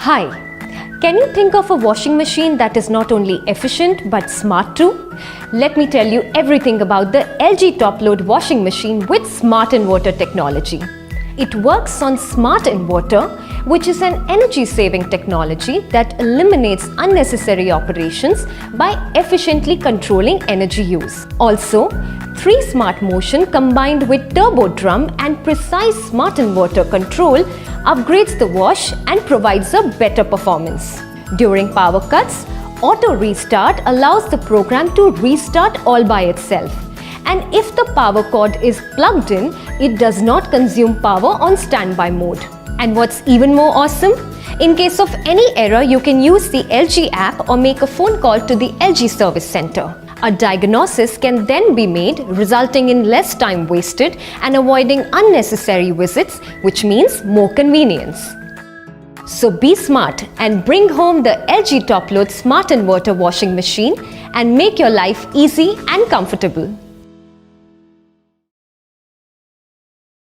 Hi, can you think of a washing machine that is not only efficient but smart too? Let me tell you everything about the LG Top Load washing machine with smart inverter technology. It works on smart inverter, which is an energy-saving technology that eliminates unnecessary operations by efficiently controlling energy use. Also, 3 Smart Motion combined with Turbo Drum and precise smart inverter control upgrades the wash and provides a better performance. During power cuts, Auto Restart allows the program to restart all by itself. And if the power cord is plugged in, it does not consume power on standby mode. And what's even more awesome? In case of any error, you can use the LG app or make a phone call to the LG Service Center. A diagnosis can then be made, resulting in less time wasted and avoiding unnecessary visits, which means more convenience. So be smart and bring home the LG Top Load Smart Inverter washing machine and make your life easy and comfortable.